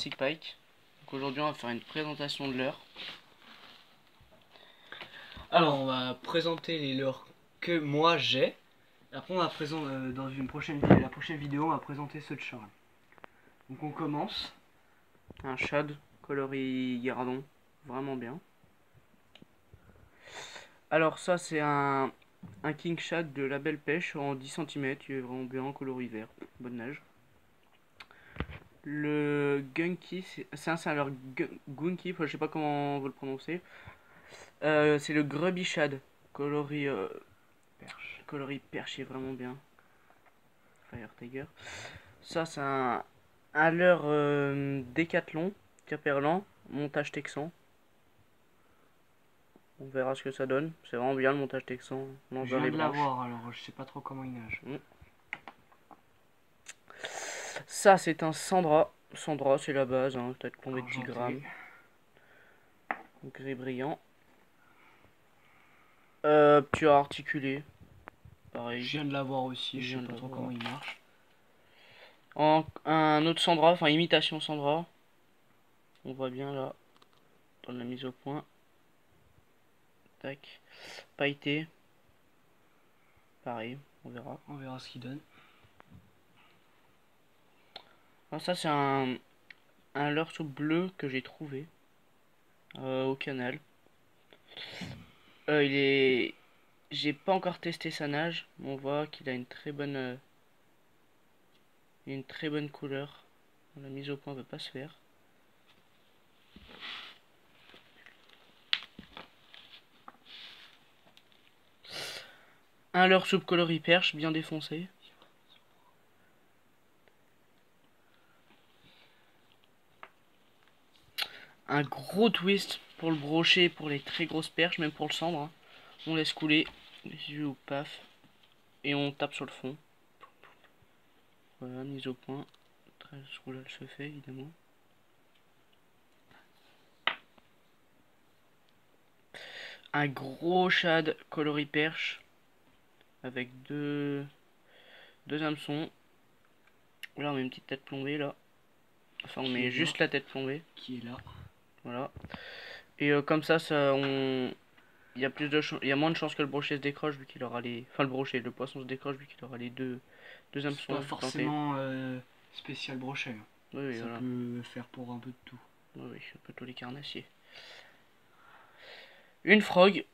Jurassic Pike. Donc aujourd'hui on va faire une présentation de leurre. Alors on va présenter les leurres que moi j'ai. Après on va présenter dans la prochaine vidéo on va présenter ceux de Charles. Donc on commence. Un shad coloris gardon, vraiment bien. Alors ça c'est un king shad de la belle pêche en 10 cm, il est vraiment bien, coloris vert, bonne nage. Le gunky, c'est un leurre gunky, je sais pas comment vous le prononcez. C'est le grubby shad, coloris perche, il est vraiment bien. Fire Tiger. Ça c'est un leurre décathlon, Caperlan, montage texan. On verra ce que ça donne. C'est vraiment bien le montage texan. On Je viens de l'avoir, alors je sais pas trop comment il nage. Ça c'est un Sandra. Sandra c'est la base, hein, peut-être plombé de 10 Argenté. grammes. Gris brillant. Tu as articulé. Pareil. Je viens de l'avoir aussi, je sais pas trop comment il marche. Un autre Sandra, enfin imitation Sandra. On voit bien là. Dans la mise au point. Tac. Pailleté. Pareil, on verra. On verra ce qu'il donne. Alors ça c'est un leurre sous bleu que j'ai trouvé au canal. Il est... J'ai pas encore testé sa nage, mais on voit qu'il a une très bonne couleur. La mise au point ne va pas se faire. Un leurre soupe coloris perche bien défoncé. Un gros twist pour le brochet, pour les très grosses perches, même pour le cendre. Hein. On laisse couler, les yeux paf, et on tape sur le fond. Voilà, mise au point. Très roulage se fait évidemment. Un gros shad coloris perche avec deux hameçons. Là on met une petite tête plombée là. Enfin on met juste la tête plombée. Qui est là. Voilà. Et comme ça, il y a il y a moins de chances que le brochet se décroche vu qu'il aura les. Enfin le poisson se décroche vu qu'il aura les deux hameçons. C'est pas forcément spécial brochet. Oui, ça voilà. peut faire pour un peu de tout. Oui, un peu tous les carnassiers. Une frog.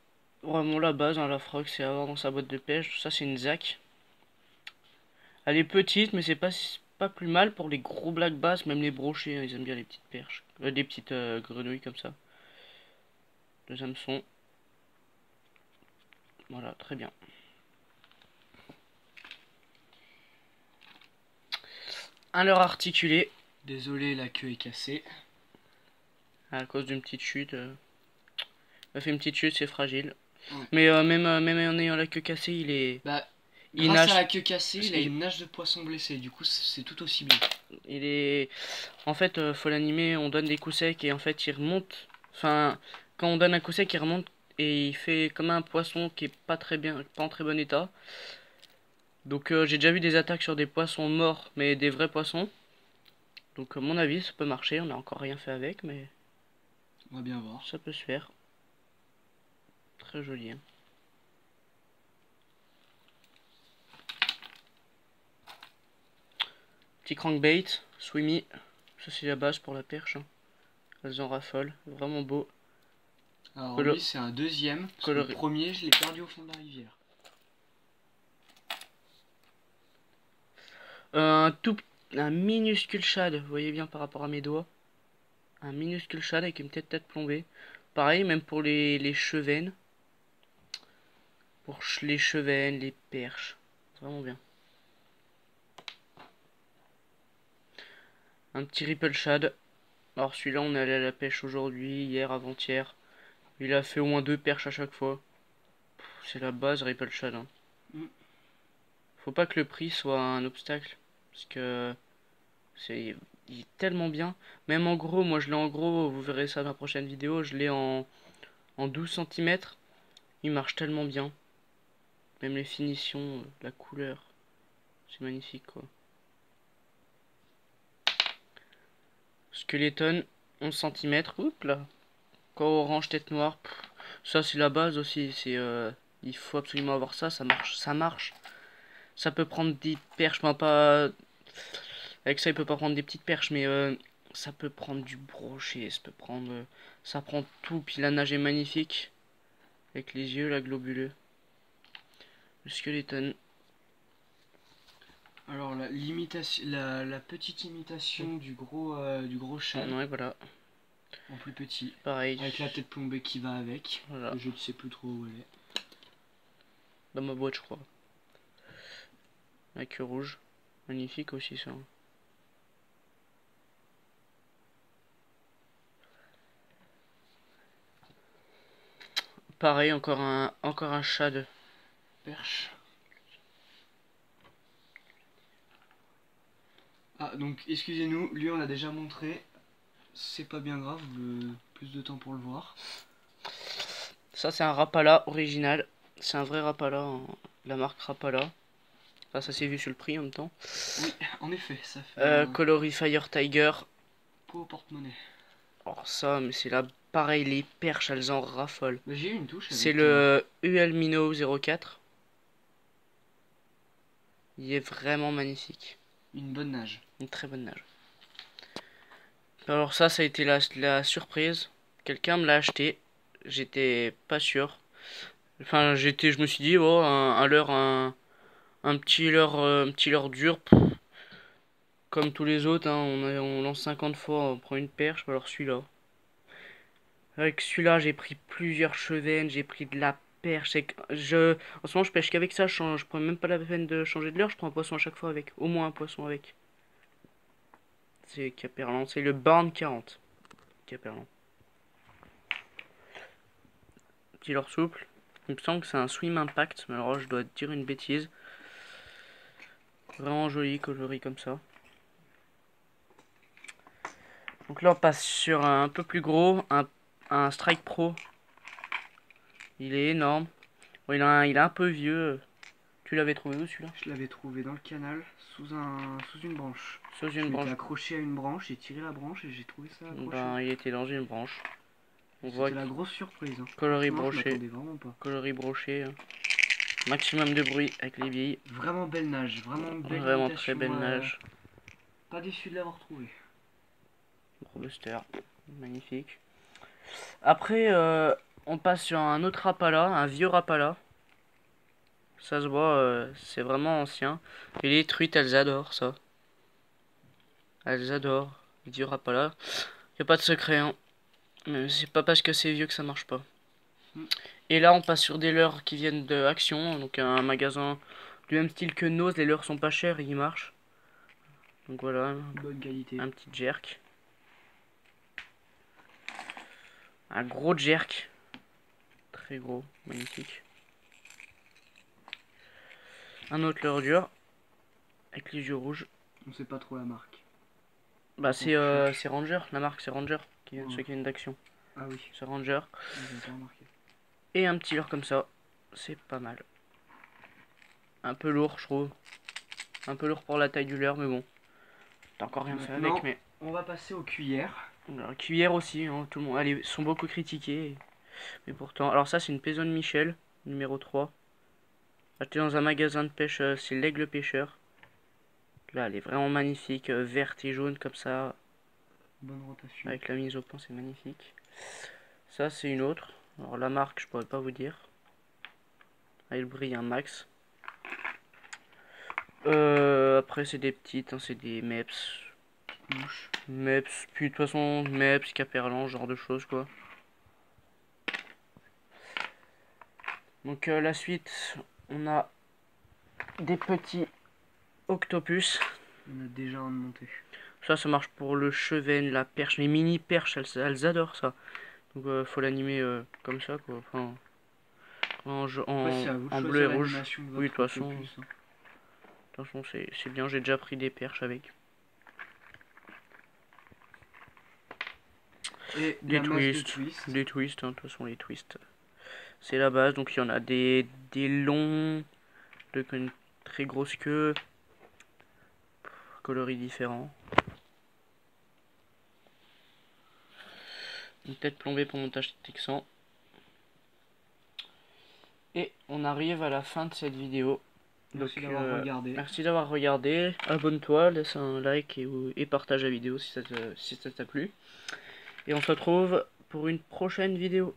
Vraiment la base, hein, la frog, c'est avoir dans sa boîte de pêche. Ça c'est une zac. Elle est petite, mais c'est pas plus mal pour les gros black bass, même les brochets, hein, ils aiment bien les petites perches. Des petites grenouilles comme ça. Deux hameçons. Voilà, très bien. Un leurre articulé. Désolé, la queue est cassée. À cause d'une petite chute. Il a fait une petite chute, c'est fragile. Ouais. Mais même en ayant la queue cassée, il est. Grâce à la queue cassée, il a une nage de poisson blessé. Du coup, c'est tout aussi bien. Il est. En fait, faut l'animer. On donne des coups secs et en fait, il remonte. Enfin, quand on donne un coup sec, il remonte et il fait comme un poisson qui est pas très bien, pas en très bon état. Donc, j'ai déjà vu des attaques sur des poissons morts, mais des vrais poissons. Donc, à mon avis, ça peut marcher. On n'a encore rien fait avec, mais. On va bien voir. Ça peut se faire. Très joli. Hein. Petit crankbait, swimmy. Ça, c'est la base pour la perche. Hein. Elles en raffolent. Vraiment beau. Alors, lui, c'est un deuxième. Parce que le premier, je l'ai perdu au fond de la rivière. Un minuscule shad, vous voyez bien par rapport à mes doigts. Un minuscule shad avec une tête plombée. Pareil, même pour les chevennes. Pour les chevennes, les perches. Vraiment bien. Un petit ripple shad. Alors celui-là, on est allé à la pêche aujourd'hui, hier, avant-hier. Il a fait au moins 2 perches à chaque fois. C'est la base ripple shad. Hein. Faut pas que le prix soit un obstacle. Parce que il est tellement bien. Même en gros, moi je l'ai en gros, vous verrez ça dans la prochaine vidéo. Je l'ai en 12 cm. Il marche tellement bien. Même les finitions, la couleur. C'est magnifique quoi. Skeleton, 11 cm. Oups là. Encore orange, tête noire. Ça, c'est la base aussi. Il faut absolument avoir ça. Ça marche. Ça marche. Ça peut prendre des perches. Enfin, pas. Avec ça, il peut pas prendre des petites perches. Mais ça peut prendre du brochet. Ça peut prendre. Ça prend tout. Puis la nage est magnifique. Avec les yeux, la globuleux. Le skeleton. Alors la petite imitation du gros chat. Ouais, voilà. En plus petit. Pareil. Avec la tête plombée qui va avec. Voilà. Je ne sais plus trop où elle est. Dans ma boîte, je crois. La queue rouge. Magnifique aussi, ça. Pareil, encore un chat de Perche. Ah, donc excusez-nous, lui on l'a déjà montré. C'est pas bien grave, plus de temps pour le voir. Ça, c'est un Rapala original. C'est un vrai Rapala, hein. La marque Rapala. Enfin, ça s'est vu sur le prix en même temps. Oui, en effet, ça fait Coloris Fire Tiger. pot au porte-monnaie. Alors ça, mais c'est là, pareil, les perches, elles en raffolent. Bah, j'ai eu une touche. C'est le UL Minnow 04. Il est vraiment magnifique. Une bonne nage. Une très bonne nage. Alors ça a été la surprise. Quelqu'un me l'a acheté. J'étais pas sûr. Enfin, je me suis dit, oh, un petit leurre dur. Comme tous les autres, hein, on lance 50 fois, on prend une perche. Alors celui-là. Avec celui-là, j'ai pris plusieurs chevennes, j'ai pris de la perche. En ce moment, je pêche qu'avec ça. Je prends même pas la peine de changer de leurre. Je prends un poisson à chaque fois avec. Au moins un poisson avec. C'est Caperlan. C'est le Barn 40. Caperlan. Petit leurre souple. Il me semble que c'est un Swim Impact. Mais alors, je dois te dire une bêtise. Vraiment joli, coloris comme ça. Donc là, on passe sur un peu plus gros. Un Strike Pro. Il est énorme. Bon, il est un peu vieux. Tu l'avais trouvé où celui-là? Je l'avais trouvé dans le canal, sous une branche. Sous une Il branche. était accroché à une branche, j'ai tiré la branche et j'ai trouvé ça accroché. Ben, il était dans une branche. On C'était la grosse surprise. Hein. Coloris Franchement, broché. je m'attendais vraiment pas. Coloris broché. Maximum de bruit avec les billes. Vraiment belle nage, vraiment belle Vraiment imitation, très belle nage. Pas déçu de l'avoir trouvé. Gros buster. Magnifique. Après, on passe sur un autre Rapala, un vieux Rapala. Ça se voit, c'est vraiment ancien. Et les truites, elles adorent ça. Elles adorent les vieux Rapala. Y a pas de secret, hein. Mais c'est pas parce que c'est vieux que ça marche pas. Et là, on passe sur des leurres qui viennent de Action, donc un magasin du même style que Nose. Les leurres sont pas chers et ils marchent. Donc voilà, bonne qualité. Un petit jerk. Un gros jerk. Très gros, magnifique. Un autre leurre dur. Avec les yeux rouges. On sait pas trop la marque. Bah c'est Ranger, la marque c'est Ranger, ceux qui viennent d'Action. Ah oui. C'est Ranger. Pas remarqué. Et un petit leurre comme ça, c'est pas mal. Un peu lourd je trouve. Un peu lourd pour la taille du leurre, mais bon. T'as encore rien fait avec, mais... On va passer aux cuillères. Alors, cuillère aussi, hein, tout le monde. Elles sont beaucoup critiquées. Mais pourtant... Alors ça c'est une Pézone Michel, numéro 3. Acheté dans un magasin de pêche, c'est l'Aigle Pêcheur. Là elle est vraiment magnifique, verte et jaune comme ça. Bonne rotation. Avec la mise au point c'est magnifique. Ça c'est une autre. Alors la marque je pourrais pas vous dire. Elle brille un max. Après c'est des petites, hein, c'est des MEPS. MEPS, puis de toute façon MEPS, Caperlan, genre de choses quoi. Donc la suite, on a des petits octopus. On a déjà un monté. Ça marche pour le chevenne, la perche, les mini perches, elles adorent ça. Donc faut l'animer comme ça quoi. Enfin, en bleu et rouge. Oui, de toute façon. De toute façon, c'est bien, j'ai déjà pris des perches avec. Et des twists, des twists, hein, de toute façon les twists. C'est la base, donc il y en a des longs, une très grosse queue, coloris différents. Une tête plombée pour montage Texan. Et on arrive à la fin de cette vidéo. Merci d'avoir regardé. Merci d'avoir regardé. Abonne-toi, laisse un like et partage la vidéo si ça t'a plu. Et on se retrouve pour une prochaine vidéo.